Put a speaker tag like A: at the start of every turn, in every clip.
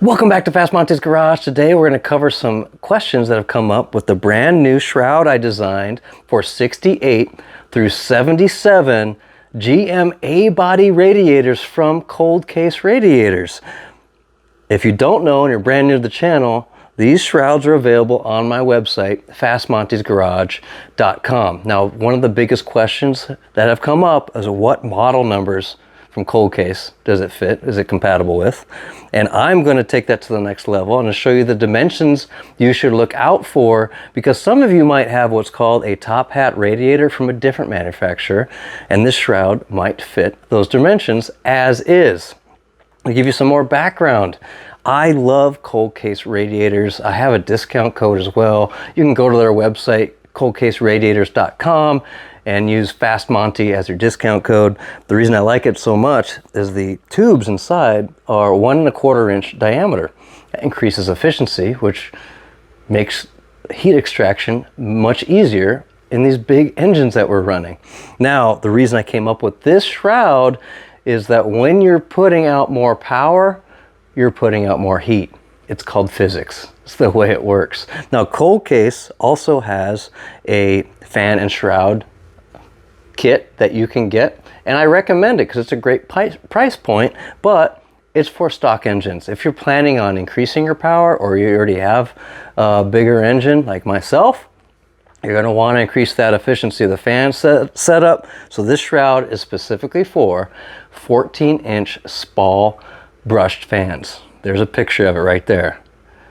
A: Welcome back to Fast Monty's Garage. Today we're going to cover some questions that have come up with the brand new shroud I designed for 68 through 77 GM A-body radiators from ColdCase Radiators. If you don't know and you're brand new to the channel, these shrouds are available on my website, fastmontysgarage.com. Now, one of the biggest questions that have come up is what model numbers from ColdCase does it fit? Is it compatible with? And I'm going to take that to the next level and show you the dimensions you should look out for, because some of you might have what's called a top hat radiator from a different manufacturer, and this shroud might fit those dimensions as is. I'll give you some more background. I love ColdCase radiators. I have a discount code as well. You can go to their website, coldcaseradiators.com, and use Fast Monty as your discount code. The reason I like it so much is the tubes inside are 1 1/4 inch diameter. That increases efficiency, which makes heat extraction much easier in these big engines that we're running. Now, the reason I came up with this shroud is that when you're putting out more power, you're putting out more heat. It's called physics. It's the way it works. Now, ColdCase also has a fan and shroud kit that you can get, and I recommend it because it's a great price point, but it's for stock engines. If you're planning on increasing your power, or you already have a bigger engine like myself, you're going to want to increase that efficiency of the fan setup. So this shroud is specifically for 14-inch Spal brushed fans. There's a picture of it right there.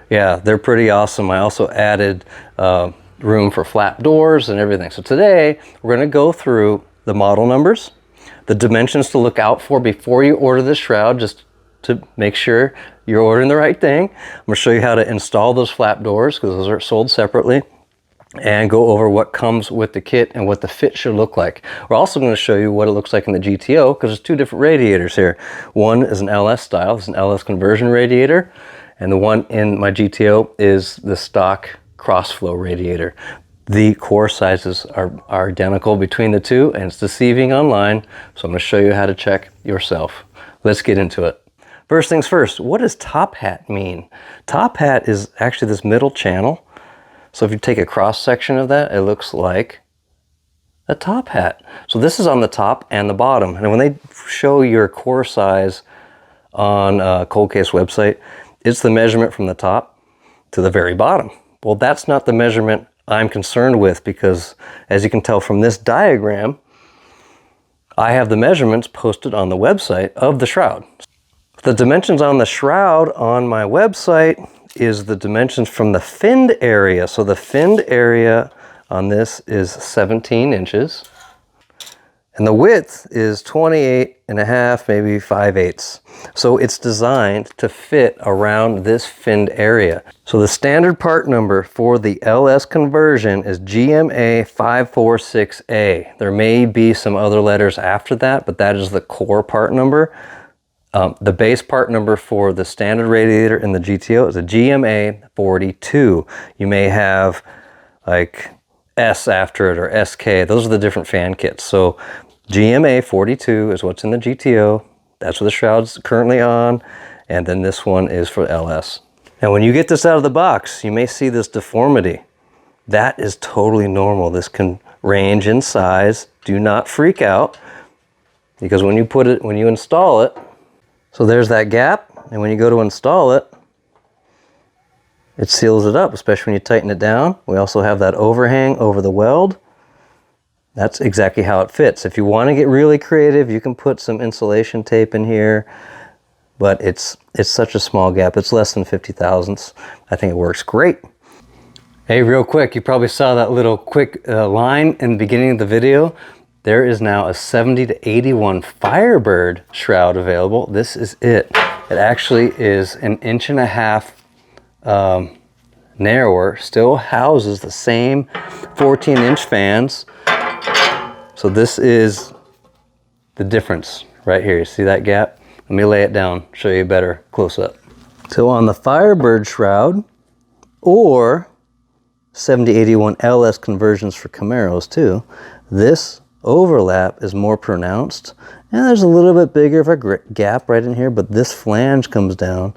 A: Yeah, they're pretty awesome. I also added room for flap doors and everything. So today we're going to go through the model numbers, the dimensions to look out for before you order this shroud, just to make sure you're ordering the right thing. I'm going to show you how to install those flap doors, because those are sold separately, and go over what comes with the kit and what the fit should look like. We're also going to show you what it looks like in the GTO, because there's two different radiators here. One is an LS style, it's an LS conversion radiator, and the one in my GTO is the stock cross-flow radiator. The core sizes are identical between the two, and it's deceiving online, so I'm going to show you how to check yourself. Let's get into it. First things first, what does top hat mean? Top hat is actually this middle channel. So if you take a cross section of that, it looks like a top hat. So this is on the top and the bottom, and when they show your core size on ColdCase website, it's the measurement from the top to the very bottom. Well, that's not the measurement I'm concerned with, because as you can tell from this diagram, I have the measurements posted on the website of the shroud. The dimensions on the shroud on my website is the dimensions from the finned area. So the finned area on this is 17 inches. And the width is 28.5, maybe 5/8. So it's designed to fit around this finned area. So the standard part number for the LS conversion is GMA546A. There may be some other letters after that, but that is the core part number. The base part number for the standard radiator in the GTO is a GMA42. You may have like S after it, or SK. Those are the different fan kits. So GMA42 is what's in the GTO. That's what the shroud's currently on. And then this one is for LS. Now, when you get this out of the box, you may see this deformity. That is totally normal. This can range in size. Do not freak out, because when you install it, so there's that gap, and when you go to install it, it seals it up, especially when you tighten it down. We also have that overhang over the weld. That's exactly how it fits. If you want to get really creative, you can put some insulation tape in here, but it's such a small gap. It's less than 50 thousandths. I think it works great. Hey, real quick, you probably saw that little quick line in the beginning of the video. There is now a 70 to 81 Firebird shroud available. This is it. It actually is 1.5 inches narrower, still houses the same 14-inch fans. So this is the difference right here. You see that gap? Let me lay it down, show you better close up. So on the Firebird shroud, or 7081 LS conversions for Camaros too, this overlap is more pronounced, and there's a little bit bigger of a gap right in here, but this flange comes down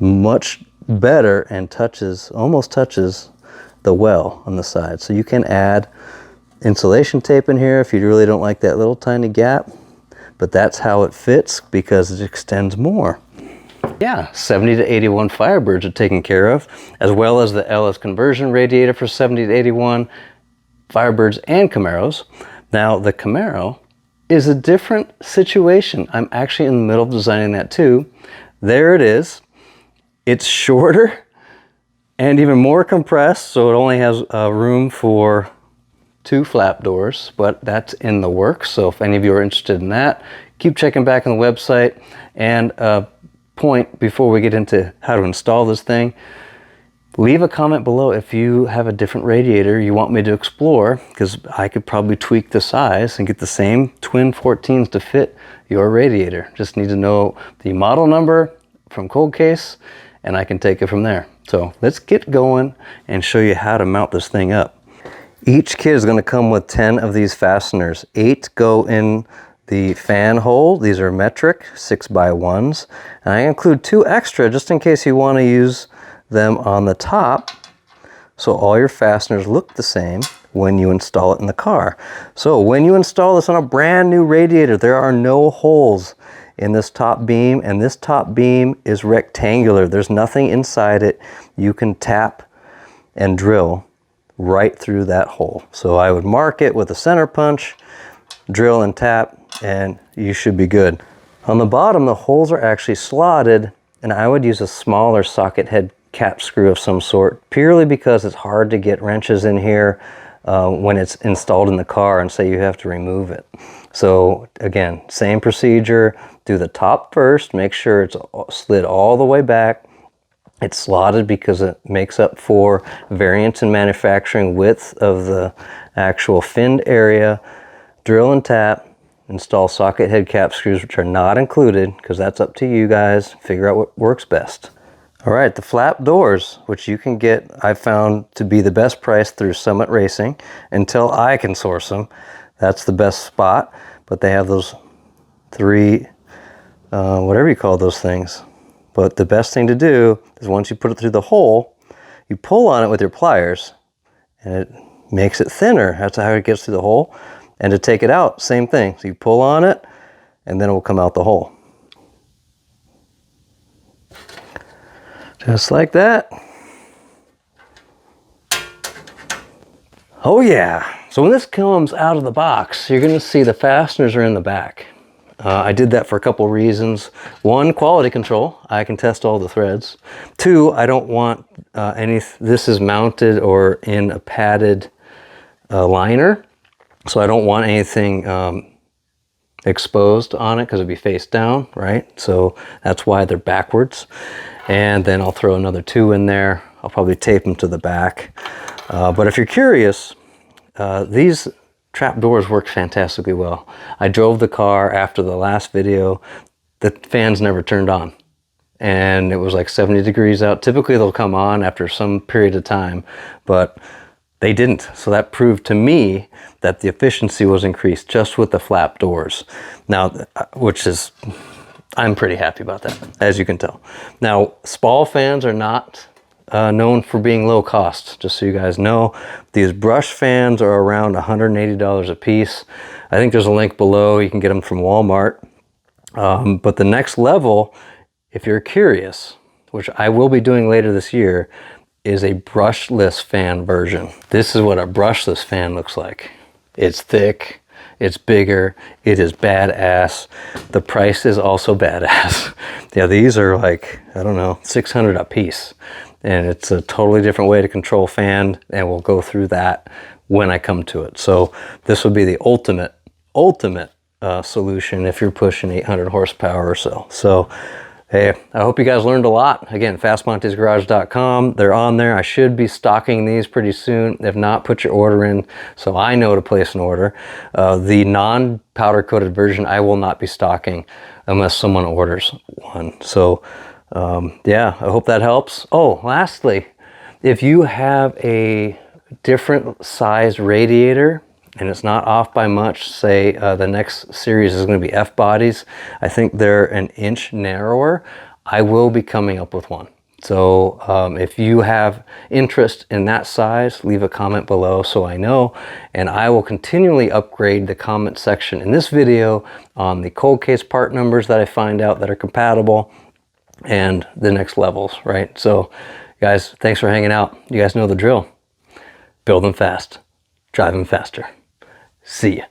A: much better and almost touches the well on the side. So you can add insulation tape in here if you really don't like that little tiny gap, but that's how it fits because it extends more. Yeah, 70 to 81 Firebirds are taken care of, as well as the LS conversion radiator for 70 to 81 Firebirds and Camaros. Now the Camaro is a different situation. I'm actually in the middle of designing that too. There it is. It's shorter and even more compressed, so it only has room for 2 flap doors, but that's in the works. So if any of you are interested in that, keep checking back on the website. And point before we get into how to install this thing, leave a comment below if you have a different radiator you want me to explore, because I could probably tweak the size and get the same twin 14s to fit your radiator. Just need to know the model number from ColdCase and I can take it from there. So let's get going and show you how to mount this thing up. Each kit is going to come with 10 of these fasteners. 8 go in the fan hole. These are metric 6x1s. And I include 2 extra just in case you want to use them on the top, so all your fasteners look the same when you install it in the car. So when you install this on a brand new radiator, there are no holes in this top beam, and this top beam is rectangular. There's nothing inside it. You can tap and drill right through that hole. So I would mark it with a center punch, drill and tap, and you should be good. On the bottom, the holes are actually slotted, and I would use a smaller socket head cap screw of some sort, purely because it's hard to get wrenches in here when it's installed in the car and say you have to remove it. So again, same procedure, do the top first, make sure it's slid all the way back. It's slotted because it makes up for variance in manufacturing width of the actual finned area. Drill and tap, install socket head cap screws, which are not included because that's up to you guys. Figure out what works best. All right, the flap doors, which you can get, I've found to be the best price through Summit Racing until I can source them. That's the best spot, but they have those 3, whatever you call those things. But the best thing to do is once you put it through the hole, you pull on it with your pliers and it makes it thinner. That's how it gets through the hole. And to take it out, same thing. So you pull on it and then it will come out the hole. Just like that. Oh yeah. So when this comes out of the box, you're going to see the fasteners are in the back. I did that for a couple reasons. 1, quality control. I can test all the threads. 2, I don't want this is mounted or in a padded liner. So I don't want anything exposed on it because it'd be face down, right? So that's why they're backwards. And then I'll throw another 2 in there. I'll probably tape them to the back. But if you're curious, these trap doors work fantastically well. I drove the car after the last video. The fans never turned on. And it was like 70 degrees out. Typically they'll come on after some period of time, but they didn't. So that proved to me that the efficiency was increased just with the flap doors. Now, which is, I'm pretty happy about that, as you can tell. Now, Spal fans are not known for being low cost, just so you guys know. These brush fans are around $180 a piece. I think there's a link below. You can get them from Walmart. But the next level, if you're curious, which I will be doing later this year, is a brushless fan version. This is what a brushless fan looks like. It's thick, it's bigger, it is badass. The price is also badass. Yeah, these are like, I don't know, $600 a piece. And it's a totally different way to control fan, and we'll go through that when I come to it. So this would be the ultimate solution if you're pushing 800 horsepower or so. So hey, I hope you guys learned a lot. Again, fastmonteysgarage.com. They're on there. I should be stocking these pretty soon. If not, put your order in so I know to place an order. The non-powder coated version I will not be stocking unless someone orders one. So yeah, I hope that helps. Oh, lastly, if you have a different size radiator and it's not off by much. Say the next series is going to be F bodies. I think they're an inch narrower. I will be coming up with one. So if you have interest in that size, leave a comment below so I know, and I will continually upgrade the comment section in this video on the ColdCase part numbers that I find out that are compatible and the next levels, right? So guys, thanks for hanging out. You guys know the drill. Build them fast, drive them faster. See ya.